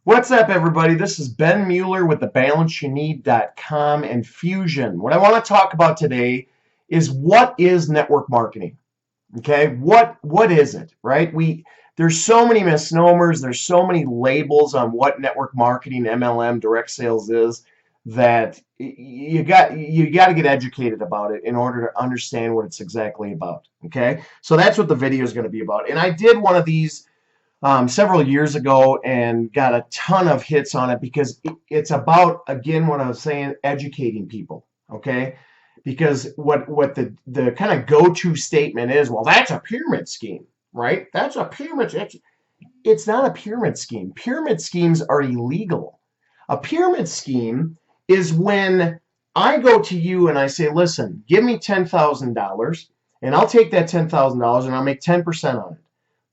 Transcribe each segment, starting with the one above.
What's up, everybody? This is Ben Mueller with thebalanceyourneed.com and Fusion. What I want to talk about today is what is network marketing. Okay, what is it, right? There's so many misnomers, there's so many labels on what network marketing, MLM, direct sales is that you got to get educated about it in order to understand what it's exactly about. Okay, so that's what the video is going to be about. And I did one of these several years ago and got a ton of hits on it because it's about, again, what I was saying, educating people. Okay, because what the kind of go-to statement is, well, that's a pyramid scheme, right? That's a pyramid. It's not a pyramid scheme. Pyramid schemes are illegal. A pyramid scheme is when I go to you and I say, listen, give me $10,000 and I'll take that $10,000 and I'll make 10% on it.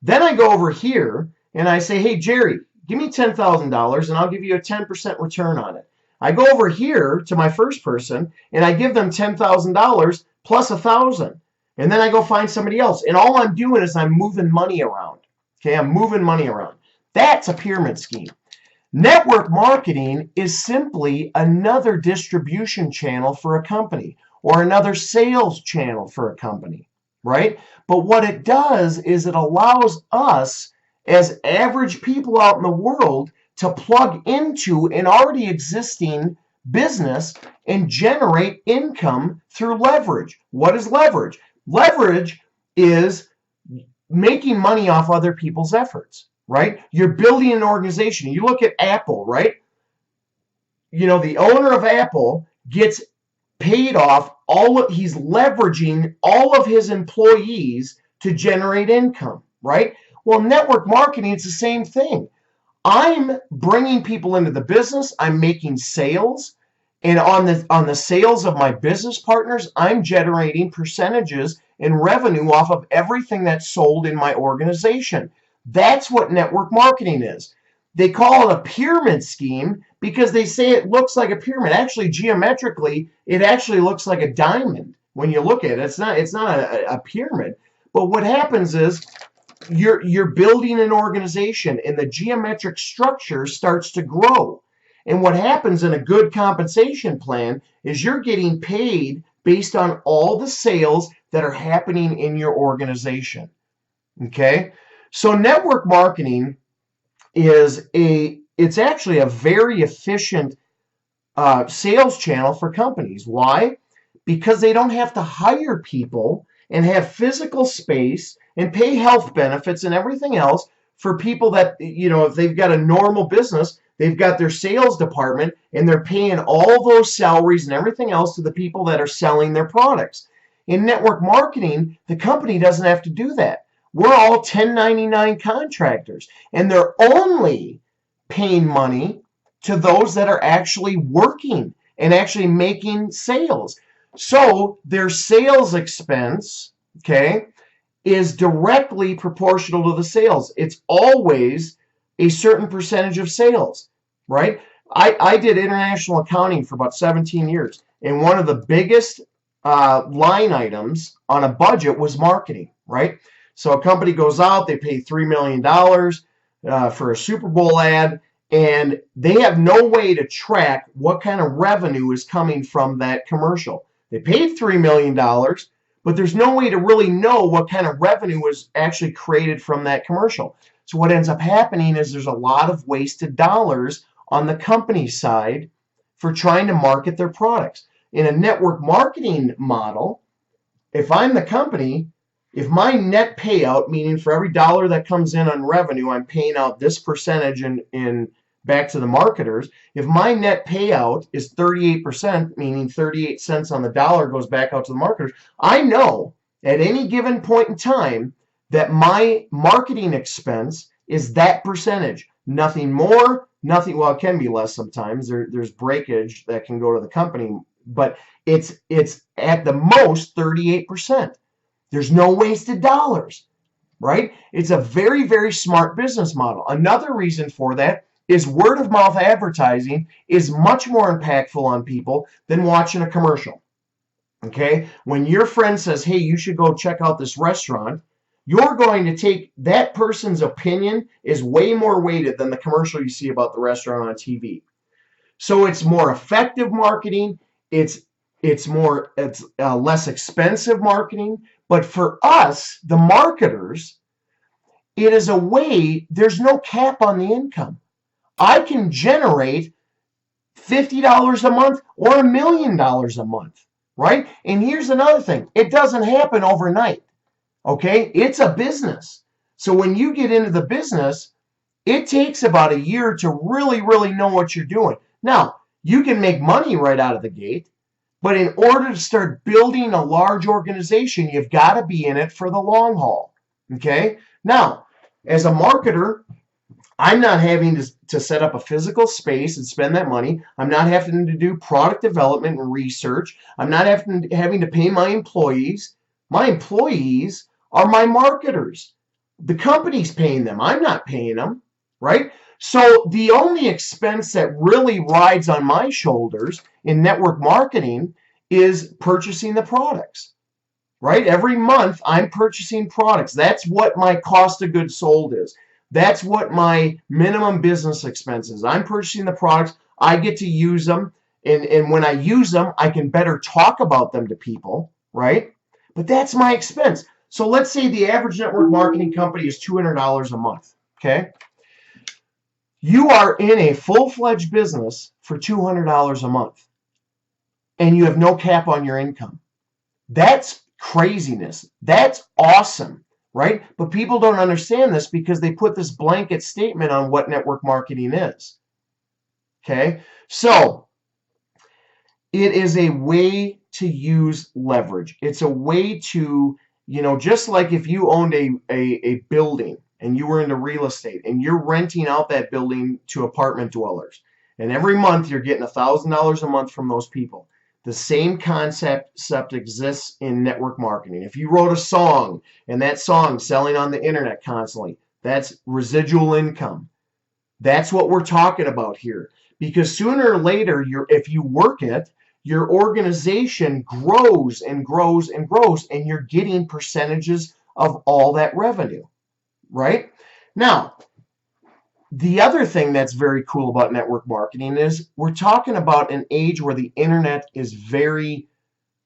Then I go over here and I say, hey, Jerry, give me $10,000 and I'll give you a 10% return on it. I go over here to my first person and I give them $10,000 plus $1,000. And then I go find somebody else. And all I'm doing is I'm moving money around. Okay, I'm moving money around. That's a pyramid scheme. Network marketing is simply another distribution channel for a company or another sales channel for a company, right? But what it does is it allows us as average people out in the world to plug into an already existing business and generate income through leverage. What is leverage? Leverage is making money off other people's efforts, right? You're building an organization. You look at Apple, right? You know, the owner of Apple gets paid off he's leveraging all of his employees to generate income, right? Well, network marketing, it's the same thing. I'm bringing people into the business, I'm making sales, and on the sales of my business partners, I'm generating percentages and revenue off of everything that's sold in my organization. That's what network marketing is. They call it a pyramid scheme because they say it looks like a pyramid. Actually, geometrically, it actually looks like a diamond when you look at it. It's not a pyramid. But what happens is you're building an organization and the geometric structure starts to grow. And what happens in a good compensation plan is you're getting paid based on all the sales that are happening in your organization. Okay? So network marketing it's actually a very efficient sales channel for companies. Why? Because they don't have to hire people and have physical space and pay health benefits and everything else for people that, you know, if they've got a normal business, they've got their sales department and they're paying all those salaries and everything else to the people that are selling their products. In network marketing, the company doesn't have to do that. We're all 1099 contractors, and they're only paying money to those that are actually working and actually making sales. So their sales expense, okay, is directly proportional to the sales. It's always a certain percentage of sales, right? I did international accounting for about 17 years, and one of the biggest line items on a budget was marketing, right? So a company goes out, they pay $3 million for a Super Bowl ad, and they have no way to track what kind of revenue is coming from that commercial. They paid $3 million, but there's no way to really know what kind of revenue was actually created from that commercial. So what ends up happening is there's a lot of wasted dollars on the company side for trying to market their products. In a network marketing model, if I'm the company, if my net payout, meaning for every dollar that comes in on revenue, I'm paying out this percentage in back to the marketers. If my net payout is 38%, meaning 38 cents on the dollar goes back out to the marketers, I know at any given point in time that my marketing expense is that percentage. Nothing more, nothing. Well, it can be less sometimes. There's breakage that can go to the company, but it's at the most 38%. There's no wasted dollars, right? It's a very, very smart business model. Another reason for that is word of mouth advertising is much more impactful on people than watching a commercial. Okay? When your friend says, hey, you should go check out this restaurant, you're going to take that person's opinion is way more weighted than the commercial you see about the restaurant on TV. So it's more effective marketing. It's less expensive marketing. But for us, the marketers, it is a way. There's no cap on the income. I can generate $50 a month or $1 million a month, right? And here's another thing: it doesn't happen overnight. Okay, it's a business. So when you get into the business, it takes about a year to really, really know what you're doing. Now, you can make money right out of the gate, but in order to start building a large organization, you've got to be in it for the long haul. Okay? Now, as a marketer, I'm not having to set up a physical space and spend that money. I'm not having to do product development and research. I'm not having to pay my employees. My employees are my marketers. The company's paying them. I'm not paying them, right? So the only expense that really rides on my shoulders in network marketing is purchasing the products, right? Every month I'm purchasing products. That's what my cost of goods sold is. That's what my minimum business expense is. I'm purchasing the products. I get to use them. And when I use them, I can better talk about them to people, right? But that's my expense. So let's say the average network marketing company is $200 a month, okay? You are in a full-fledged business for $200 a month, and you have no cap on your income. That's craziness. That's awesome, right? But people don't understand this because they put this blanket statement on what network marketing is, okay? So it is a way to use leverage. It's a way to, just like if you owned a building and you were into real estate and you're renting out that building to apartment dwellers, and every month you're getting $1,000 a month from those people. The same concept exists in network marketing. If you wrote a song and that song selling on the internet constantly, that's residual income. That's what we're talking about here. Because sooner or later, if you work it, your organization grows and grows and grows, and you're getting percentages of all that revenue, right? Now, the other thing that's very cool about network marketing is we're talking about an age where the internet is a very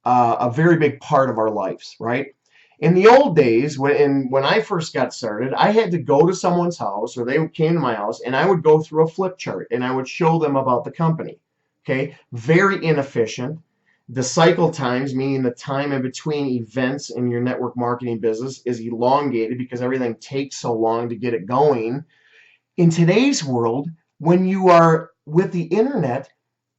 big part of our lives, right? In the old days, when I first got started, I had to go to someone's house, or they came to my house, and I would go through a flip chart, and I would show them about the company. Okay, very inefficient. The cycle times, meaning the time in between events in your network marketing business, is elongated because everything takes so long to get it going. In today's world, when you are with the internet,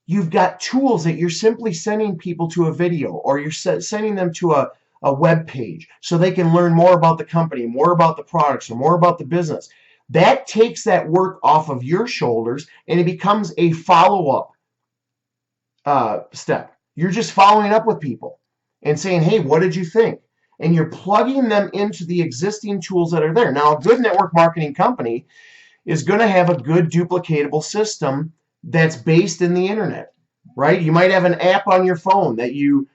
you've got tools that you're simply sending people to a video, or you're sending them to a web page so they can learn more about the company, more about the products, or more about the business. That takes that work off of your shoulders, and it becomes a follow-up step. You're just following up with people and saying, hey, what did you think? And you're plugging them into the existing tools that are there. Now, a good network marketing company is going to have a good duplicatable system that's based in the internet, right? You might have an app on your phone that you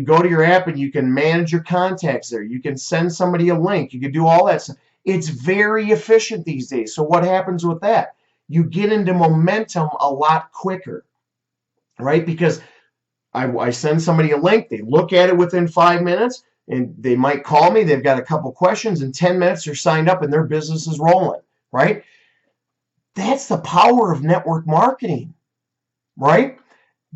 go to your app and you can manage your contacts there. You can send somebody a link. You can do all that stuff. It's very efficient these days. So what happens with that? You get into momentum a lot quicker, right? Because I send somebody a link, they look at it within 5 minutes, and they might call me, they've got a couple questions, in 10 minutes they're signed up and their business is rolling, right? That's the power of network marketing, right?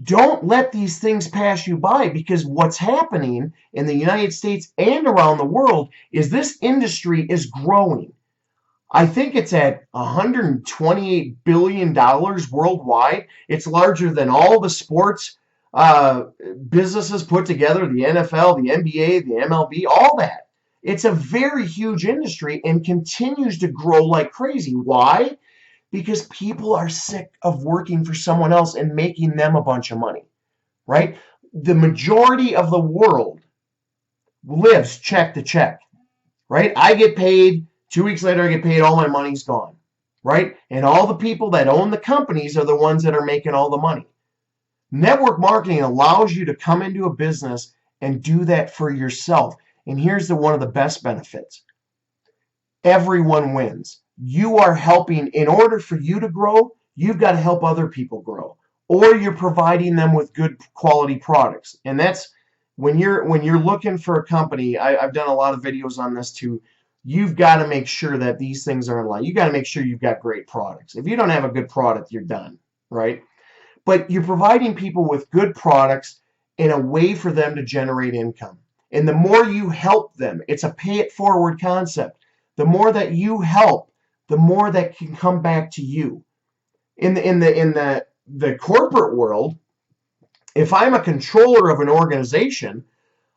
Don't let these things pass you by, because what's happening in the United States and around the world is this industry is growing. I think it's at $128 billion worldwide. It's larger than all the sports businesses put together, the NFL, the NBA, the MLB, all that. It's a very huge industry and continues to grow like crazy. Why? Because people are sick of working for someone else and making them a bunch of money, right? The majority of the world lives check to check, right? I get paid, 2 weeks later I get paid, all my money's gone, right? And all the people that own the companies are the ones that are making all the money. Network marketing allows you to come into a business and do that for yourself. And here's one of the best benefits. everyone wins. You are helping. In order for you to grow, you've got to help other people grow, or you're providing them with good quality products. And that's when you're looking for a company. I've done a lot of videos on this too. You've got to make sure that these things are in line. You got to make sure you've got great products. If you don't have a good product, you're done, right? But you're providing people with good products in a way for them to generate income. And the more you help them, it's a pay it forward concept. The more that you help, the more that can come back to you. In the corporate world, if I'm a controller of an organization,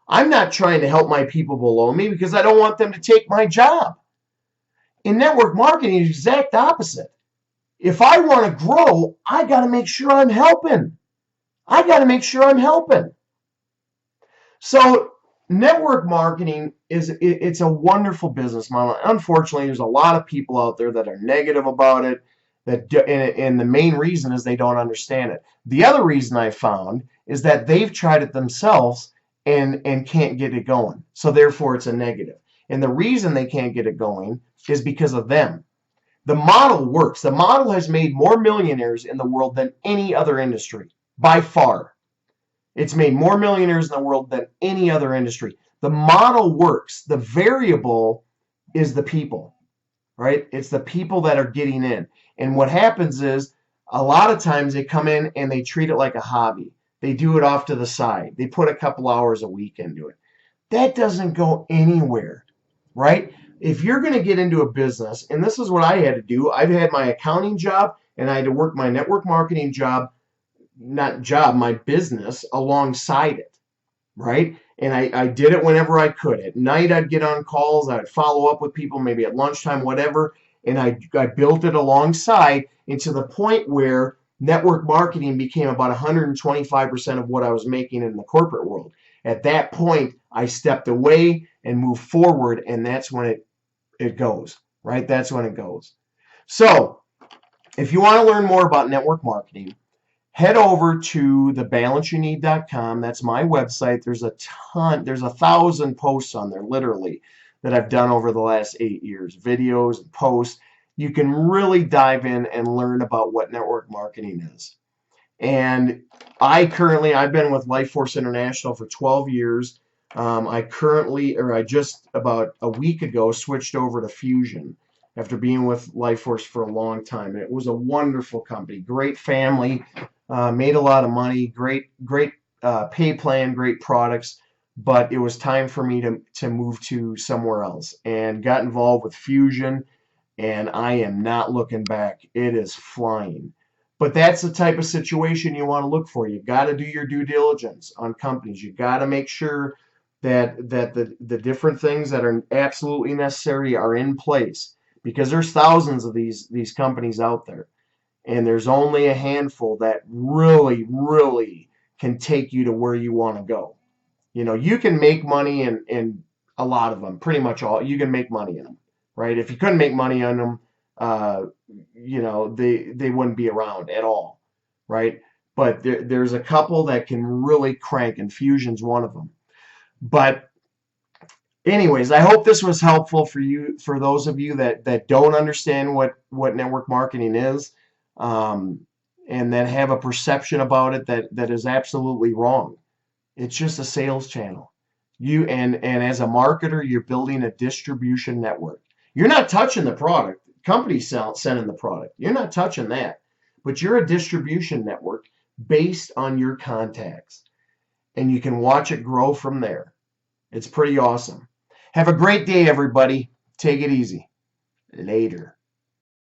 I'm not trying to help my people below me because I don't want them to take my job. In network marketing, it's the exact opposite. If I want to grow, I got to make sure I'm helping. I got to make sure I'm helping. So network marketing it's a wonderful business model. Unfortunately, there's a lot of people out there that are negative about it. And the main reason is they don't understand it. The other reason I found is that they've tried it themselves and can't get it going. So therefore, it's a negative. And the reason they can't get it going is because of them. The model works. The model has made more millionaires in the world than any other industry, by far. It's made more millionaires in the world than any other industry. The model works. The variable is the people, right? It's the people that are getting in. And what happens is a lot of times they come in and they treat it like a hobby. They do it off to the side. They put a couple hours a week into it. That doesn't go anywhere, right? If you're going to get into a business, and this is what I had to do, I've had my accounting job and I had to work my network marketing job, my business alongside it, right? And I did it whenever I could. At night, I'd get on calls, I'd follow up with people, maybe at lunchtime, whatever, and I built it alongside, and to the point where network marketing became about 125% of what I was making in the corporate world. At that point, I stepped away and moved forward, and that's when it goes, right? That's when it goes. So if you want to learn more about network marketing, head over to thebalanceyouneed.com. That's my website. There's 1,000 posts on there, literally, that I've done over the last 8 years, videos and posts. You can really dive in and learn about what network marketing is. And I've been with LifeForce International for 12 years. I just about a week ago switched over to Fusion after being with LifeForce for a long time. It was a wonderful company, great family, made a lot of money, great pay plan, great products, but it was time for me to move to somewhere else and got involved with Fusion, and I am not looking back. It is flying. But that's the type of situation you want to look for. You got to do your due diligence on companies. You got to make sure that the different things that are absolutely necessary are in place, because there's thousands of these companies out there, and there's only a handful that really can take you to where you want to go. You know, you can make money in a lot of them, pretty much all. You can make money in them, right? If you couldn't make money on them, they wouldn't be around at all, right? But there's a couple that can really crank, and Fusion's one of them. But anyways, I hope this was helpful for you, for those of you that don't understand what network marketing is, and that have a perception about it that is absolutely wrong. It's just a sales channel. And as a marketer, you're building a distribution network. You're not touching the product. Companies sending the product. You're not touching that. But you're a distribution network based on your contacts. And you can watch it grow from there. It's pretty awesome. Have a great day, everybody. Take it easy. Later.